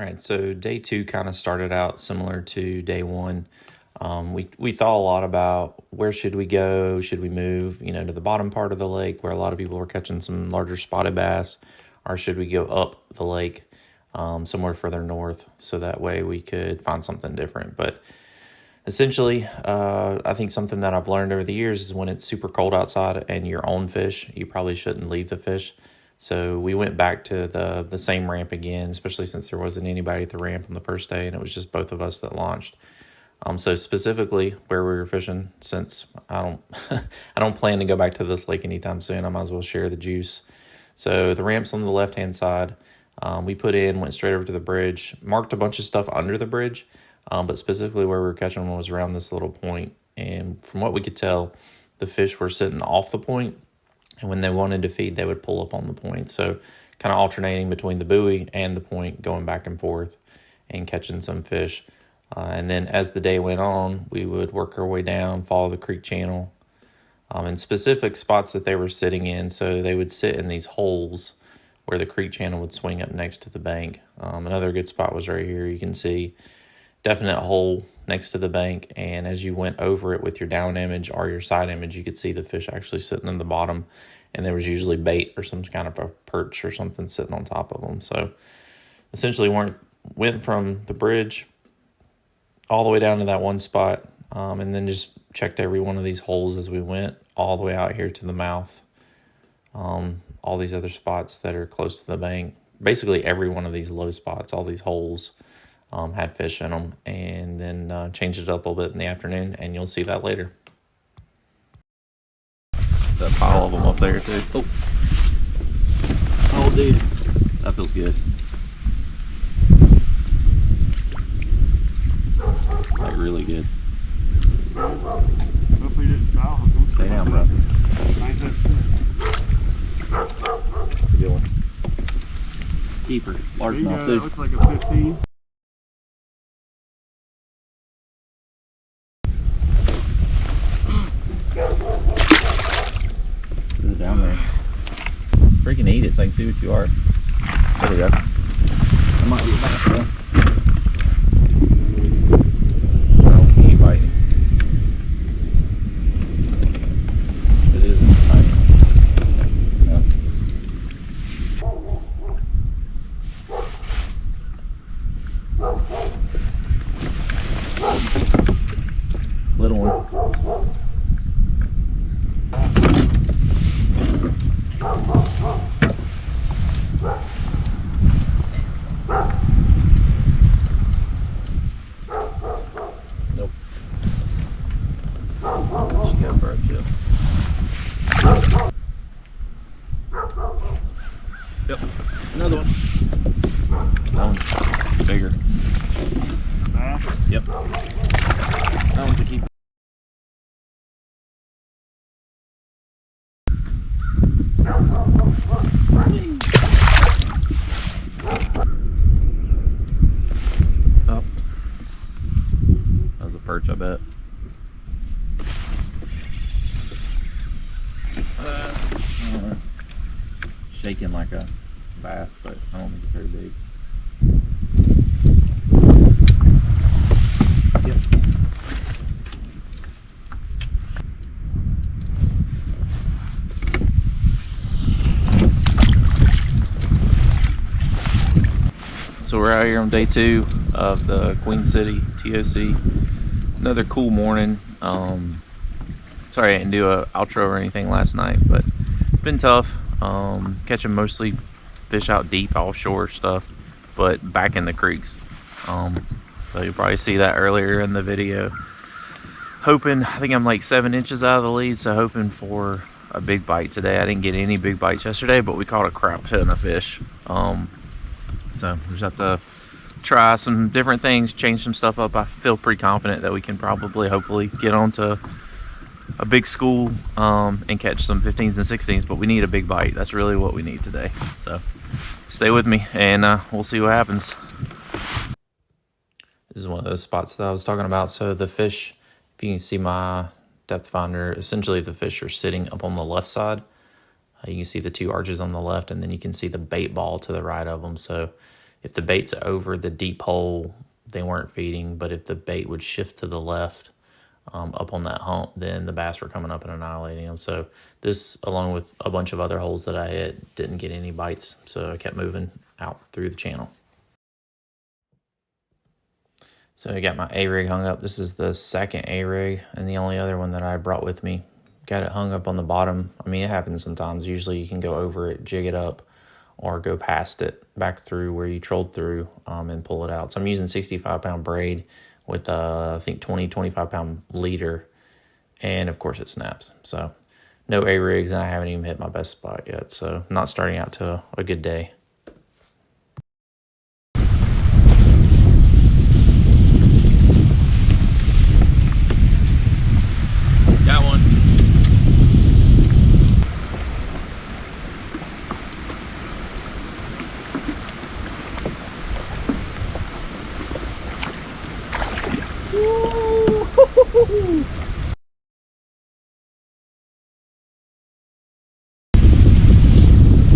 right, so day 2 kind of started out similar to day 1. We thought a lot about where should we go, should we move, to the bottom part of the lake where a lot of people were catching some larger spotted bass, or should we go up the lake somewhere further north so that way we could find something different. But essentially, I think something that I've learned over the years is when it's super cold outside and you're on fish, you probably shouldn't leave the fish. So we went back to the same ramp again, especially since there wasn't anybody at the ramp on the first day and it was just both of us that launched. So specifically where we were fishing, since I don't I don't plan to go back to this lake anytime soon, I might as well share the juice. So the ramp's on the left-hand side. We went straight over to the bridge, marked a bunch of stuff under the bridge, but specifically where we were catching them was around this little point. And from what we could tell, the fish were sitting off the point. And when they wanted to feed, they would pull up on the point. So kind of alternating between the buoy and the point, going back and forth and catching some fish. And then as the day went on, we would work our way down, follow the creek channel, in specific spots that they were sitting in. So they would sit in these holes where the creek channel would swing up next to the bank. Another good spot was right here. You can see definite hole next to the bank, and as you went over it with your down image or your side image, you could see the fish actually sitting in the bottom, and there was usually bait or some kind of a perch or something sitting on top of them. So essentially went from the bridge all the way down to that one spot, and then just checked every one of these holes as we went all the way out here to the mouth. All these other spots that are close to the bank, basically every one of these low spots, all these holes had fish in them, and then changed it up a little bit in the afternoon, and you'll see that later. That pile of them up there too. Oh dude, that feels good. Like really good. Hopefully you didn't foul hook them. Stay down, bro. Nice. That's a good one. Keeper, largemouth too. That looks like a 15. Put it down there. Freaking eat it so I can see what you are. There we go. That might be a bass though. No, he ain't biting. It isn't biting. No. Little one. Nope. She got bird kill. Yep. Another one. That one's bigger. Bass? Yep. That one's a keeper. Oh. That was a perch, I bet. I don't know. Shaking like a bass, but I don't think it's very big. Yep. So we're out here on day 2 of the Queen City TOC. Another cool morning. Sorry I didn't do an outro or anything last night, but it's been tough. Catching mostly fish out deep, offshore stuff, but back in the creeks. So you'll probably see that earlier in the video. I think I'm like 7 inches out of the lead, so hoping for a big bite today. I didn't get any big bites yesterday, but we caught a crap ton of fish. So we just have to try some different things, change some stuff up. I feel pretty confident that we can probably, hopefully, get onto a big school and catch some 15s and 16s, but we need a big bite. That's really what we need today. So stay with me, and we'll see what happens. This is one of those spots that I was talking about. So the fish, if you can see my depth finder, essentially the fish are sitting up on the left side. You can see the 2 arches on the left, and then you can see the bait ball to the right of them. So if the bait's over the deep hole, they weren't feeding. But if the bait would shift to the left up on that hump, then the bass were coming up and annihilating them. So this, along with a bunch of other holes that I hit, didn't get any bites. So I kept moving out through the channel. So I got my A-rig hung up. This is the second A-rig and the only other one that I brought with me. Got it hung up on the bottom. I mean, it happens sometimes. Usually you can go over it, jig it up, or go past it back through where you trolled through and pull it out. So I'm using 65-pound braid with I think 25-pound leader, and of course it snaps. So no A-rigs, and I haven't even hit my best spot yet. So not starting out to a good day. Got one.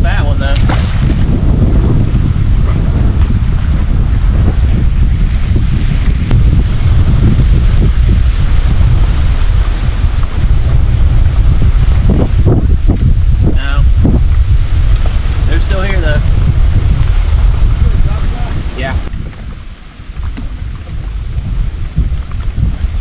Fat one though. No. They're still here though. Yeah.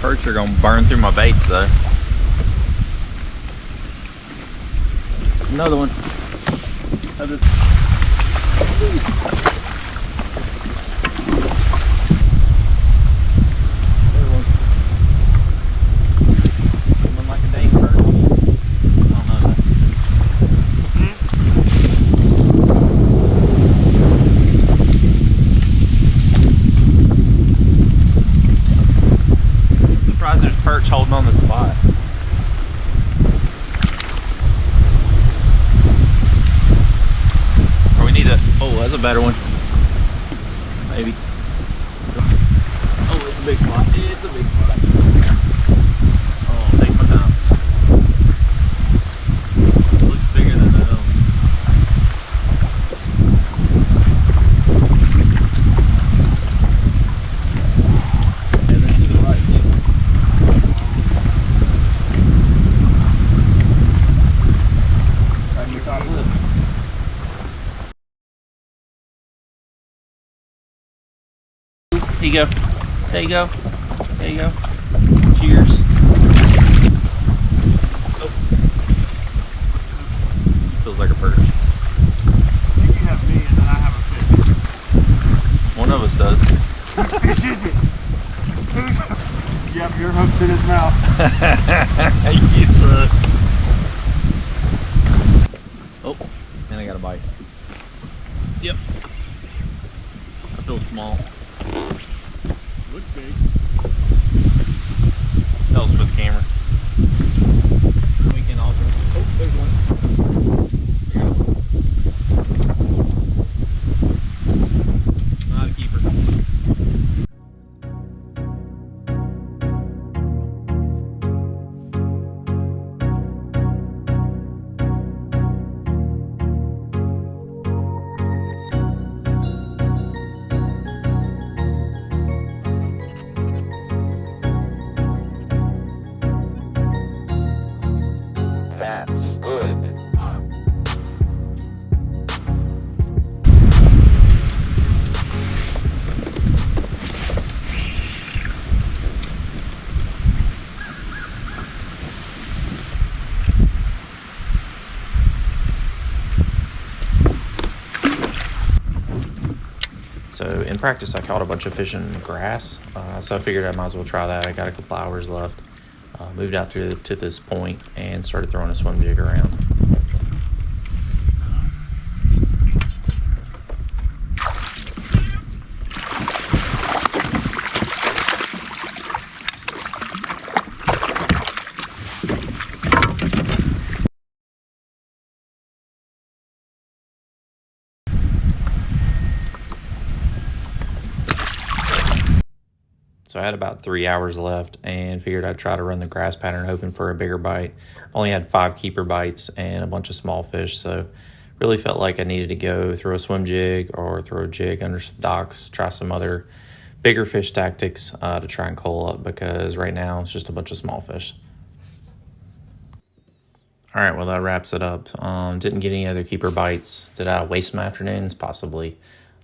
Perch are gonna burn through my baits though. Another one. Of this. Swimming like a dang perch. I don't know. Surprised there's perch holding on the spot. Or we need a, oh, that's a better one. Maybe. Oh, it's a big spot. It's a big spot. Oh, take my time. It looks bigger than that. Yeah, they're to the right, yeah. Right in your top lip. Here you go. There you go. There you go. Cheers. Oh. Feels like a perch. I think you have me and then I have a fish. One of us does. Whose fish is it? Who's? Yep, your hook's in his mouth. You suck. Oh, and I got a bite. Yep. I feel small. Looks big. That was for the camera. Weekend altar. Oh, there's one. There you go. Not a keeper. That's good. So in practice, I caught a bunch of fish in grass, so I figured I might as well try that. I got a couple hours left. Moved out to this point and started throwing a swim jig around. So I had about 3 hours left and figured I'd try to run the grass pattern, hoping for a bigger bite. Only had 5 keeper bites and a bunch of small fish, so really felt like I needed to go throw a swim jig or throw a jig under some docks, try some other bigger fish tactics to try and coal up, because right now it's just a bunch of small fish. All right, well, that wraps it up. Didn't get any other keeper bites. Did I waste my afternoons? Possibly.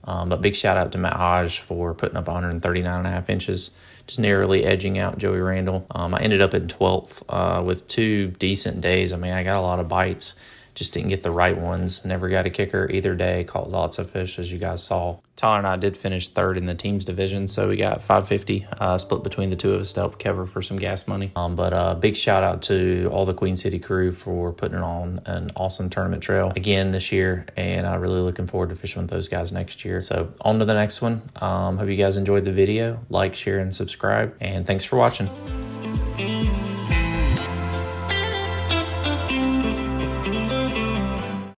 But big shout out to Matt Hodge for putting up 139.5 inches, just narrowly edging out Joey Randall. I ended up in 12th with 2 decent days. I mean, I got a lot of bites, just didn't get the right ones. Never got a kicker either day, caught lots of fish, as you guys saw. Tyler and I did finish 3rd in the team's division, so we got $550 split between the two of us to help cover for some gas money. But big shout out to all the Queen City crew for putting on an awesome tournament trail again this year, and I'm really looking forward to fishing with those guys next year. So on to the next one. Hope you guys enjoyed the video. Like, share, and subscribe, and thanks for watching.